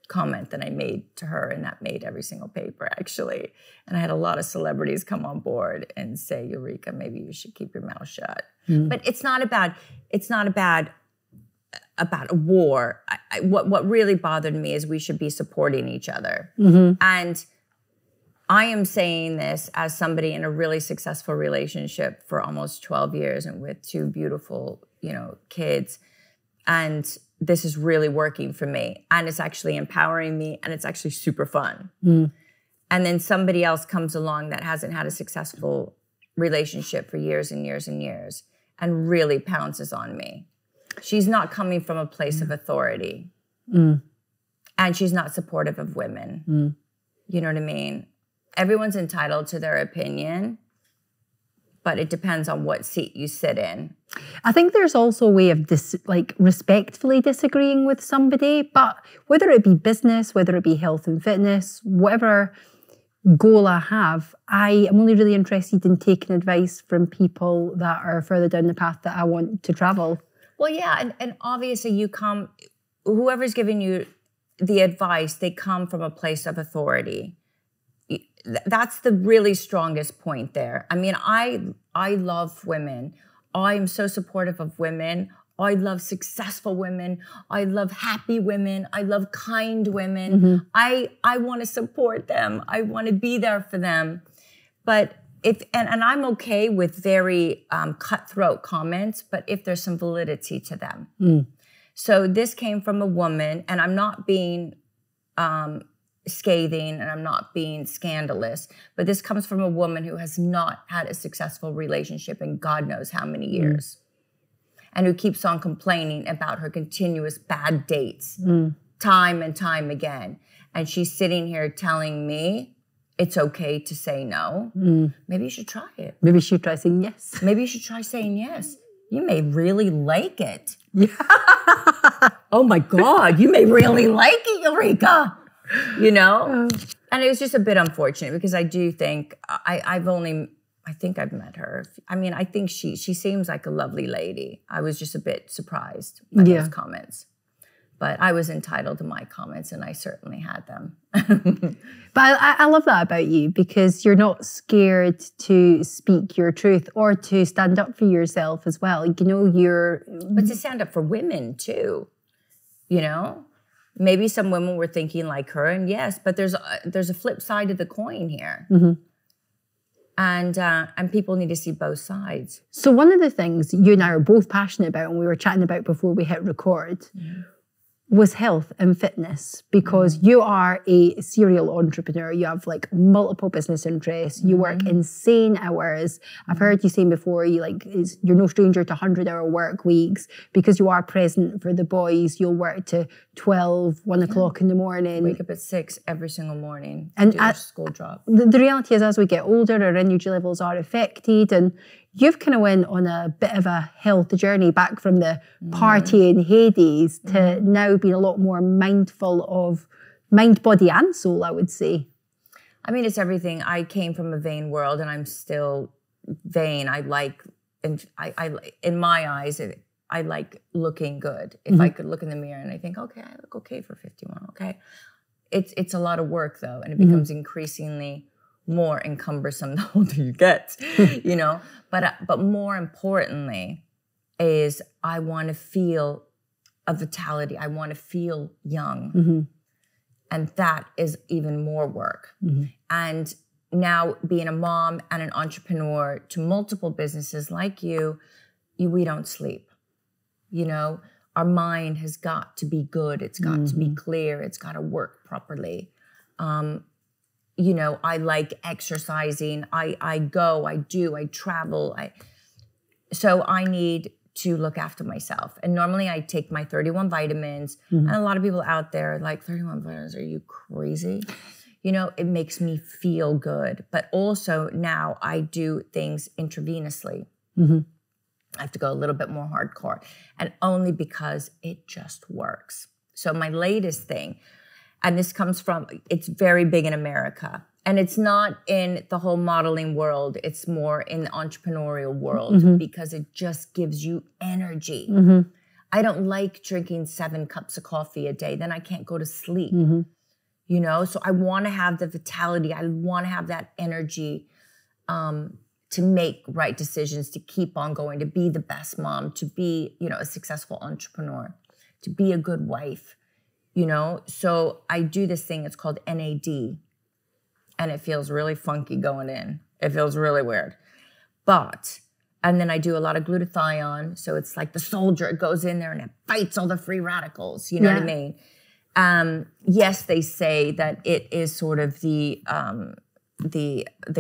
comment that I made to her, and that made every single paper, actually. And I had a lot of celebrities come on board and say, Eureka, maybe you should keep your mouth shut. But it's not about a war. What really bothered me is we should be supporting each other. And I am saying this as somebody in a really successful relationship for almost 12 years and with 2 beautiful, kids. And this is really working for me. And it's actually empowering me. And it's actually super fun. And then somebody else comes along that hasn't had a successful relationship for years and years and years and really pounces on me. She's not coming from a place of authority. And she's not supportive of women. You know what I mean? Everyone's entitled to their opinion, but it depends on what seat you sit in. I think there's also a way of respectfully disagreeing with somebody, but whether it be business, whether it be health and fitness, whatever goal I have, I am only really interested in taking advice from people that are further down the path that I want to travel. Well, yeah, and obviously whoever's giving you the advice, they come from a place of authority. That's the really strongest point there. I mean, I love women. I'm so supportive of women. I love successful women. I love happy women. I love kind women. I want to support them. I want to be there for them. But and I'm okay with very cutthroat comments, but if there's some validity to them. So this came from a woman, and I'm not being scathing and I'm not being scandalous, but this comes from a woman who has not had a successful relationship in God knows how many years, and who keeps on complaining about her continuous bad dates time and time again. And she's sitting here telling me it's okay to say no. Maybe you should try it. Maybe you should try saying yes. Maybe you should try saying yes. You may really like it. Oh my God, you may really like it, Eureka. And it was just a bit unfortunate because I do think I think I've met her. I mean, I think she seems like a lovely lady. I was just a bit surprised by those comments. But I was entitled to my comments, and I certainly had them. But I love that about you, because you're not scared to speak your truth or to stand up for yourself as well. But to stand up for women too, Maybe some women were thinking like her, and yes, but there's a flip side of the coin here. And people need to see both sides. So one of the things you and I are both passionate about, and we were chatting about before we hit record, was health and fitness, because you are a serial entrepreneur. You have multiple business interests. You work insane hours. I've heard you saying before, you're no stranger to 100-hour work weeks, because you are present for the boys. You'll work to 12, 1 o'clock in the morning. Wake up at 6 every single morning and do your school drop. The reality is, as we get older, our energy levels are affected, and you've kind of went on a bit of a health journey back from the partying heydays to now being a lot more mindful of mind, body, and soul, I would say. I mean, it's everything. I came from a vain world, and I'm still vain. I in my eyes, I like looking good. If I could look in the mirror and I think, okay, I look okay for 51, okay. It's a lot of work, though, and it becomes increasingly more cumbersome the older you get, But more importantly is I want to feel a vitality. I want to feel young. And that is even more work. And now being a mom and an entrepreneur to multiple businesses like you, we don't sleep. Our mind has got to be good. It's got to be clear. It's got to work properly. I like exercising. I go, I do, I travel. So I need to look after myself. And normally I take my 31 vitamins. And a lot of people out there are like, 31 vitamins, are you crazy? It makes me feel good. But also now I do things intravenously. I have to go a little bit more hardcore. And only because it just works. So my latest thing, and this comes from, it's very big in America. And it's not in the whole modeling world. It's more in the entrepreneurial world because it just gives you energy. I don't like drinking 7 cups of coffee a day. Then I can't go to sleep. So I want to have the vitality. I want to have that energy to make right decisions, to keep on going, to be the best mom, to be, a successful entrepreneur, to be a good wife. So I do this thing, it's called NAD. and it feels really funky going in. It feels really weird. And then I do a lot of glutathione, so it's like the soldier. It goes in there and it fights all the free radicals. You know what I mean? Yes, they say that it is sort of the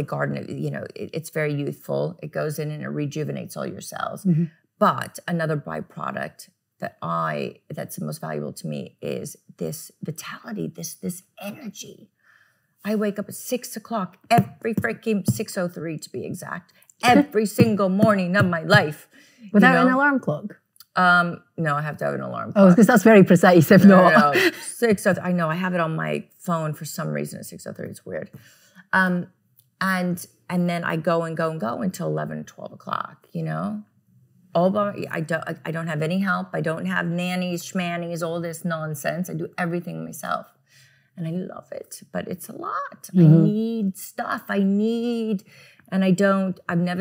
garden. You know, it's very youthful. It goes in and it rejuvenates all your cells. Mm-hmm. But another byproduct that's the most valuable to me is this vitality, this energy. I wake up at 6 o'clock every freaking 6:03 to be exact. Every single morning of my life. Without an alarm clock? No, I have to have an alarm clock. Oh, because that's very precise, if not. No. 6:03, I know, I have it on my phone for some reason at 6:03, it's weird. And then I go until 11, 12 o'clock, you know? I don't have any help. I don't have nannies, schmannies, all this nonsense. I do everything myself. And I love it, but it's a lot. I need stuff. I've never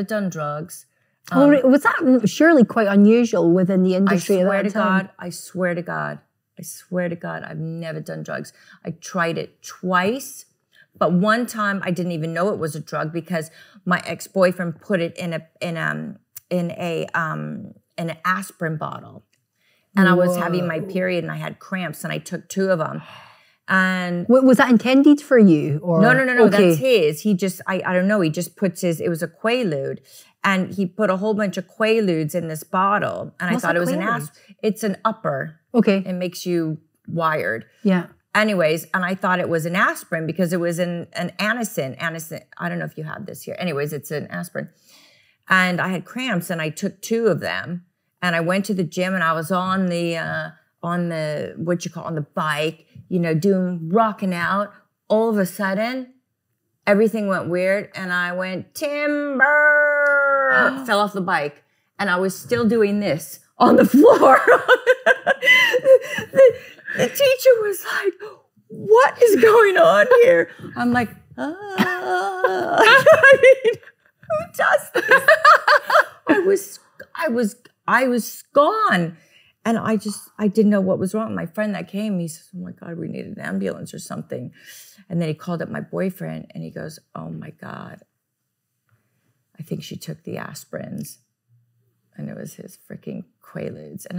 done drugs. Was that surely quite unusual within the industry at that time? I swear to God, I've never done drugs. I tried it twice, but one time I didn't even know it was a drug because my ex-boyfriend put it in an aspirin bottle. And I was having my period and I had cramps and I took 2 of them. And was that intended for you? Or? No, okay. That's his. He just, I don't know, he just puts it was a Quaalude. And he put a whole bunch of Quaaludes in this bottle. And I thought it was it's an upper. Okay. It makes you wired. Yeah. Anyways, and I thought it was an aspirin because it was an anisine. I don't know if you have this here. Anyways, it's an aspirin. And I had cramps and I took 2 of them. And I went to the gym and I was on the bike, you know, rocking out. All of a sudden, everything went weird and I went, timber, fell off the bike. And I was still doing this on the floor. the teacher was like, what is going on here? I'm like, I mean, who does this? I was gone. And I didn't know what was wrong. My friend that came, he says, oh my God, we need an ambulance or something. And then he called up my boyfriend and he goes, oh my God, I think she took the aspirins. And it was his freaking Quaaludes. And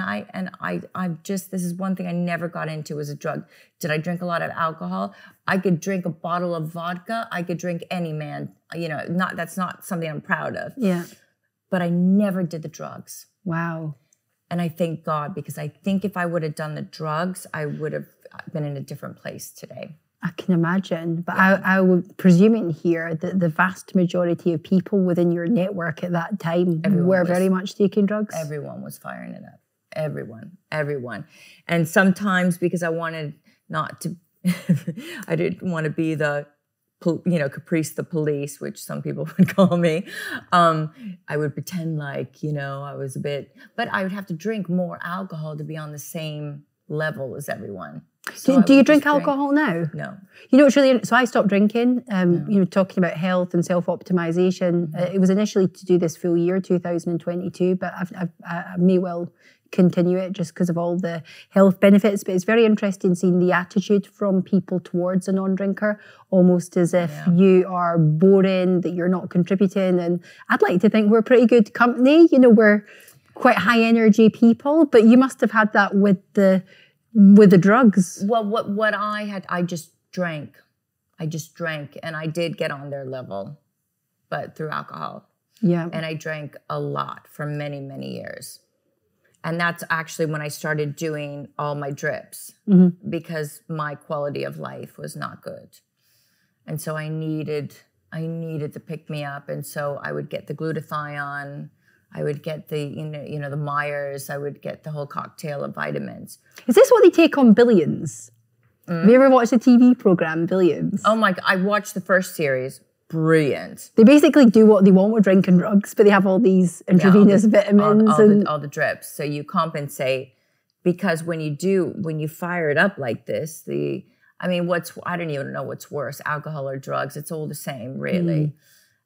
this is one thing I never got into as a drug. Did I drink a lot of alcohol? I could drink a bottle of vodka. I could drink any man, you know, that's not something I'm proud of. Yeah. But I never did the drugs. Wow. And I thank God, because I think if I would have done the drugs, I would have been in a different place today. I can imagine. But I would presume in here that the vast majority of people within your network at that time were very much taking drugs. Everyone was firing it up. Everyone. And sometimes because I wanted not to, I didn't want to be the, you know, Caprice the police, which some people would call me. I would pretend like, you know, I was a bit, but I would have to drink more alcohol to be on the same level as everyone. So do you drink alcohol now? No. You know, it's really, so I stopped drinking, you know, talking about health and self-optimization. It was initially to do this full year, 2022, but I may well continue it just because of all the health benefits. But it's very interesting seeing the attitude from people towards a non-drinker, almost as if you are boring, that you're not contributing. And I'd like to think we're pretty good company. You know, we're quite high energy people, but you must have had that with the drugs. Well, what I had, I just drank, and I did get on their level, but through alcohol. Yeah. And I drank a lot for many, many years. And that's actually when I started doing all my drips, because my quality of life was not good. And so I needed to pick me up. And so I would get the glutathione, I would get the, you know, the Myers, I would get the whole cocktail of vitamins. Is this what they take on Billions? Have you ever watched the TV program Billions? Oh my God, I watched the first series. Brilliant. They basically do what they want with drinking drugs, but they have all these intravenous vitamins all the drips. So you compensate, because when you fire it up like this, I don't even know what's worse, alcohol or drugs. It's all the same, really.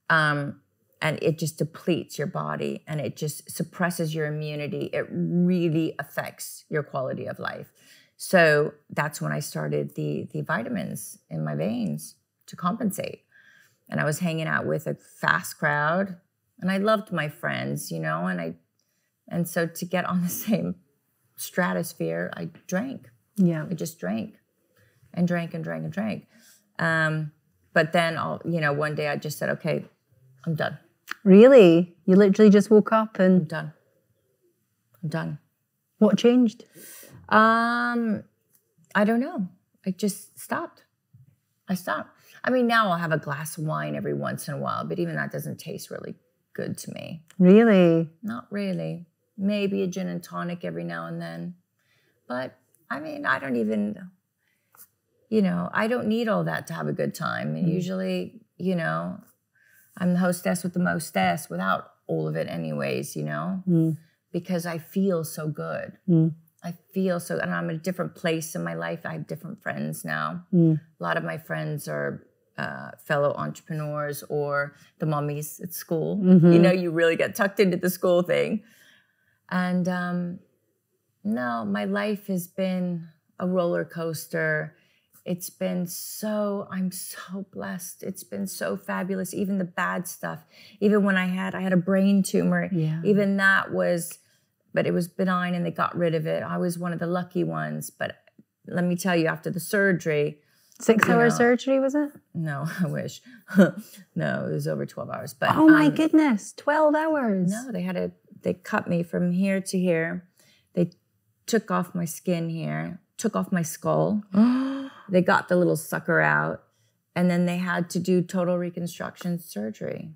And it just depletes your body and it just suppresses your immunity. It really affects your quality of life. So that's when I started the vitamins in my veins. to compensate. And I was hanging out with a fast crowd, and I loved my friends, you know, and so to get on the same stratosphere, I drank. Yeah. I just drank and drank and drank and drank. But then, one day I just said, okay, I'm done. Really? You literally just woke up and... I'm done. What changed? I don't know. I just stopped. I stopped. I mean, now I'll have a glass of wine every once in a while, but even that doesn't taste really good to me. Really? Not really. Maybe a gin and tonic every now and then. But, I mean, I don't even, I don't need all that to have a good time. And usually, I'm the hostess with the mostess without all of it anyways, because I feel so good. I feel so, and I'm in a different place in my life. I have different friends now. A lot of my friends are fellow entrepreneurs or the mummies at school. You really get tucked into the school thing. And no, my life has been a roller coaster. I'm so blessed. It's been so fabulous. Even the bad stuff, even when I had a brain tumor, even that was, but it was benign and they got rid of it. I was one of the lucky ones. But let me tell you, after the surgery, 6-hour surgery, was it? No, I wish. No, it was over 12 hours. But oh my goodness, 12 hours. No, they cut me from here to here. They took off my skin here, took off my skull. They got the little sucker out, and then they had to do total reconstruction surgery.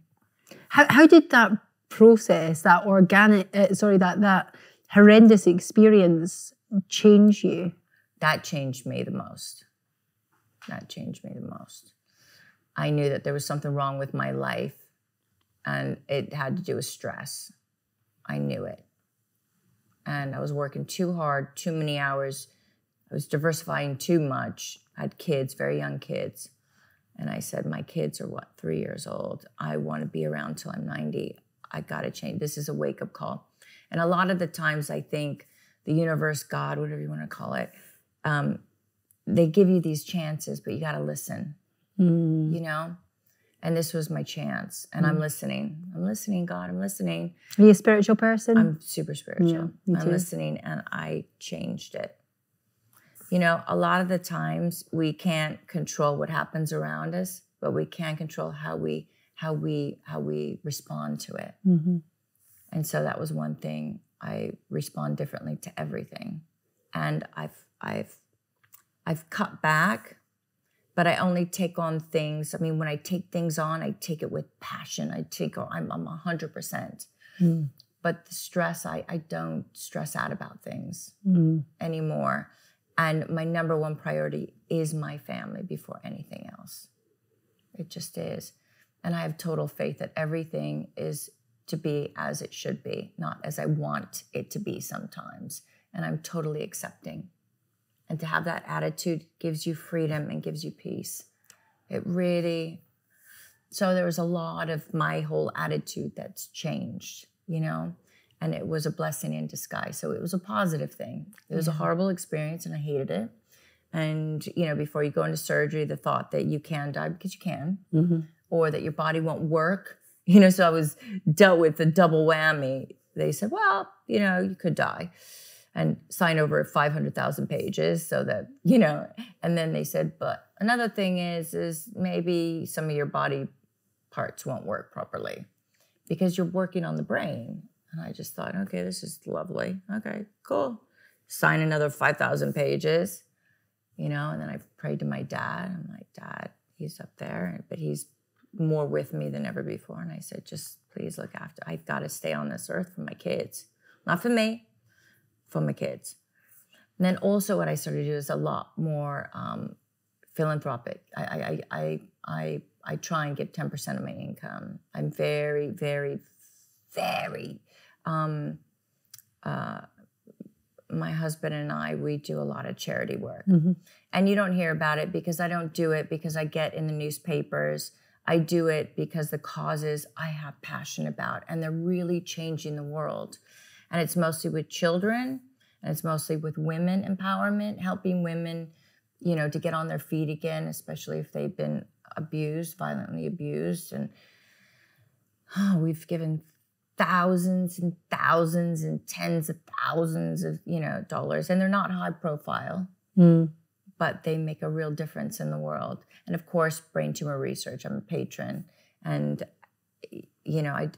How did that process, that that horrendous experience change you? That changed me the most. I knew that there was something wrong with my life, and it had to do with stress. I knew it. And I was working too hard, too many hours. I was diversifying too much. I had kids, very young kids. And I said, my kids are 3 years old. I want to be around till I'm 90. I got to change. This is a wake-up call. And a lot of the times I think the universe, God, whatever you want to call it, they give you these chances, but you got to listen, And this was my chance. And I'm listening. I'm listening, God, I'm listening. Are you a spiritual person? I'm super spiritual. Yeah, I'm listening, and I changed it. A lot of the times we can't control what happens around us, but we can control how we respond to it. And so that was one thing. I respond differently to everything. And I've cut back, but I only take on things. I mean, when I take things on, I take it with passion. I'm 100%. But the stress, I don't stress out about things anymore. And my number one priority is my family before anything else. It just is. And I have total faith that everything is to be as it should be, not as I want it to be sometimes. And I'm totally accepting. And to have that attitude gives you freedom and gives you peace. It really, so there was a lot of my whole attitude that's changed, and it was a blessing in disguise. So it was a positive thing. It was a horrible experience and I hated it. And, before you go into surgery, the thought that you can die because you can, or that your body won't work, so I was dealt with the double whammy. They said, well, you could die and sign over 500,000 pages so that, and then they said, but another thing is maybe some of your body parts won't work properly because you're working on the brain. And I just thought, okay, this is lovely. Okay, cool. Sign another 5,000 pages, and then I prayed to my dad. I'm like, Dad, he's up there, but he's more with me than ever before. And I said, just please look after. I've got to stay on this earth for my kids. Not for me, for my kids. And then also what I started to do is a lot more philanthropic. I try and give 10% of my income. I'm very, very, very, my husband and I, we do a lot of charity work. And you don't hear about it because I don't do it because I get in the newspapers. I do it because the causes I have passion about, and they're really changing the world. And it's mostly with children, and it's mostly with women empowerment, helping women, to get on their feet again, especially if they've been abused, violently abused, and we've given thousands and thousands and tens of thousands of, dollars, and they're not high profile, but they make a real difference in the world. And of course, brain tumor research, I'm a patron, and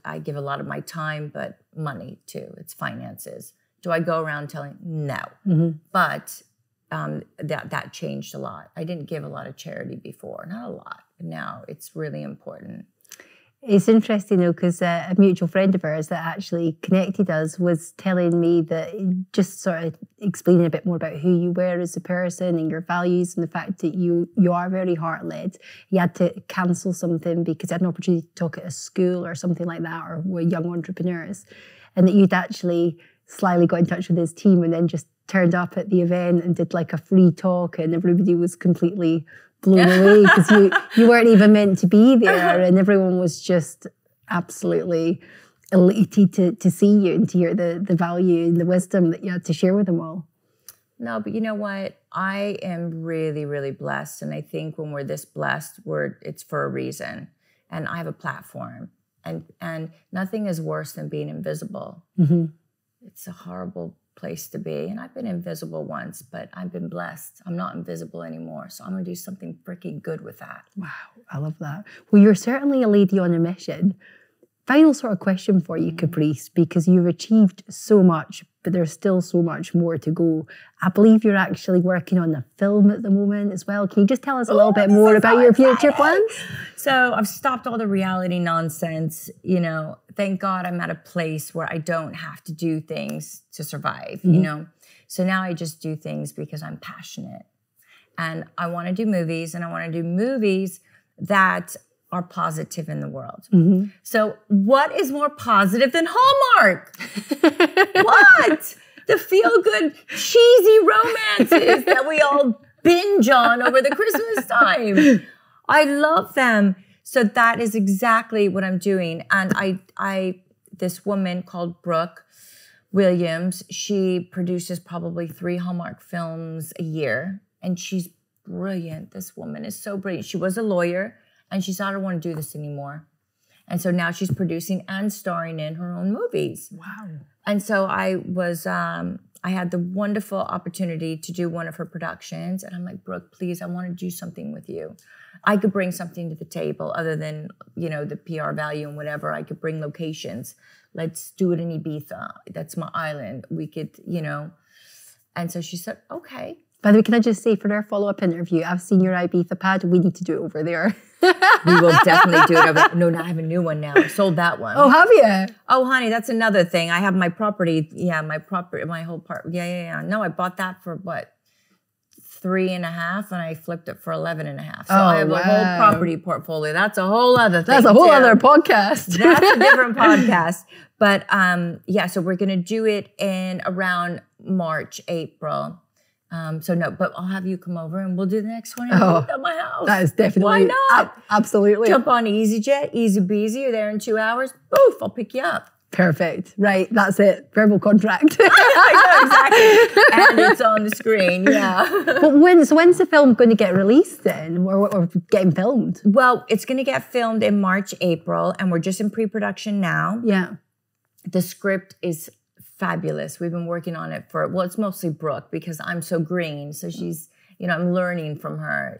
I give a lot of my time, but money too. It's finances. Do I go around telling? No. But that changed a lot. I didn't give a lot of charity before, not a lot. Now it's really important. It's interesting though, because a mutual friend of ours that actually connected us was telling me that, just sort of explaining a bit more about who you were as a person and your values and the fact that you are very heart-led. You had to cancel something because you had an opportunity to talk at a school or something like that, or with young entrepreneurs, and that you'd actually slyly got in touch with his team and then just turned up at the event and did like a free talk, and everybody was completely blown away because you weren't even meant to be there, and everyone was just absolutely elated to see you and to hear the value and the wisdom that you had to share with them all. No, but you know what? I am really, really blessed, and I think when we're this blessed, it's for a reason. And I have a platform, and nothing is worse than being invisible. It's a horrible place to be. And I've been invisible once, but I've been blessed. I'm not invisible anymore. So I'm going to do something freaking good with that. Wow, I love that. Well, you're certainly a lady on a mission. Final sort of question for you, Caprice, because you've achieved so much, but there's still so much more to go. I believe you're actually working on a film at the moment as well. Can you just tell us a little bit more about your future plans? So I've stopped all the reality nonsense. Thank God I'm at a place where I don't have to do things to survive, So now I just do things because I'm passionate. And I want to do movies, and I want to do movies that are positive in the world. So what is more positive than Hallmark? What? The feel-good, cheesy romances that we all binge on over the Christmas time. I love them. So that is exactly what I'm doing. And this woman called Brooke Williams, she produces probably 3 Hallmark films a year. And she's brilliant. This woman is so brilliant. She was a lawyer, and she said, I don't want to do this anymore. And so now she's producing and starring in her own movies. Wow. And so I had the wonderful opportunity to do one of her productions. And I'm like, Brooke, please, I want to do something with you. I could bring something to the table other than, the PR value and whatever. I could bring locations. Let's do it in Ibiza. That's my island. We could, And so she said, okay. By the way, can I just say, for our follow-up interview, I've seen your Ibiza pad. We need to do it over there. We will definitely do it over. No, I have a new one now. I sold that one. Oh, have you? Oh, honey, that's another thing. I have my property. Yeah, my whole part. Yeah. No, I bought that for what? 3.5, and I flipped it for 11.5. So I have a whole property portfolio. That's a whole other thing. That's a whole other podcast. That's a different podcast. But so we're going to do it in around March, April. But I'll have you come over and we'll do the next one at my house. That is definitely. Why not? Absolutely. Jump on EasyJet, easy breezy. You're there in 2 hours. Boof, I'll pick you up. Perfect. Right, that's it. Verbal contract. I know, exactly. And it's on the screen, yeah. But when's the film going to get released then, or getting filmed? Well, it's going to get filmed in March, April, and we're just in pre-production now. Yeah. The script is fabulous. We've been working on it it's mostly Brooke because I'm so green. So she's, I'm learning from her,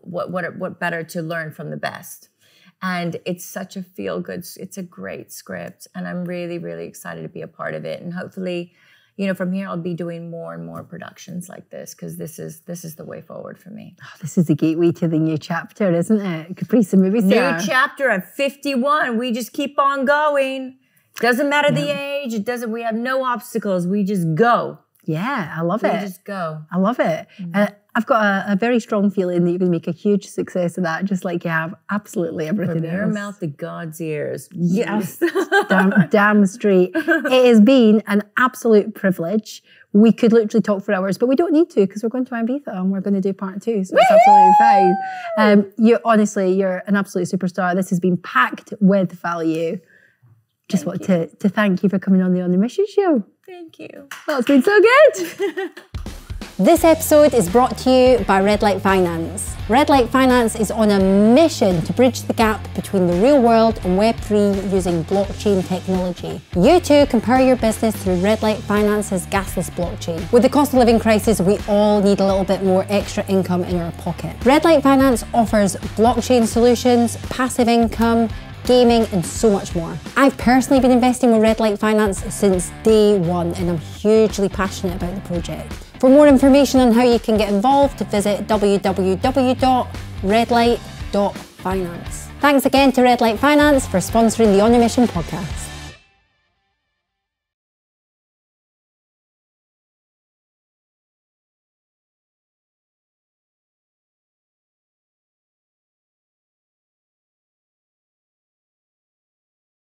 what better to learn from the best. And it's such a feel-good, it's a great script. And I'm really, really excited to be a part of it. And hopefully, from here, I'll be doing more and more productions like this because this is the way forward for me. Oh, this is the gateway to the new chapter, isn't it? Caprice and Movie Star. New chapter at 51. We just keep on going. Doesn't matter the age. We have no obstacles. We just go. Yeah, I love it. We just go. I love it. I've got a very strong feeling that you're going to make a huge success of that, just like you have absolutely everything else. From your mouth to God's ears. Yes. damn straight. It has been an absolute privilege. We could literally talk for hours, but we don't need to because we're going to Ibiza and we're going to do part 2, so it's absolutely fine. You're an absolute superstar. This has been packed with value. Just want to thank you for coming on the Mission Show. Thank you. Well, it's been so good. This episode is brought to you by Red Light Finance. Red Light Finance is on a mission to bridge the gap between the real world and Web3 using blockchain technology. You too can power your business through Red Light Finance's gasless blockchain. With the cost of living crisis, we all need a little bit more extra income in our pocket. Red Light Finance offers blockchain solutions, passive income, gaming, and so much more. I've personally been investing with Red Light Finance since day one, and I'm hugely passionate about the project. For more information on how you can get involved, visit www.redlight.finance. Thanks again to Red Light Finance for sponsoring the On a Mission podcast.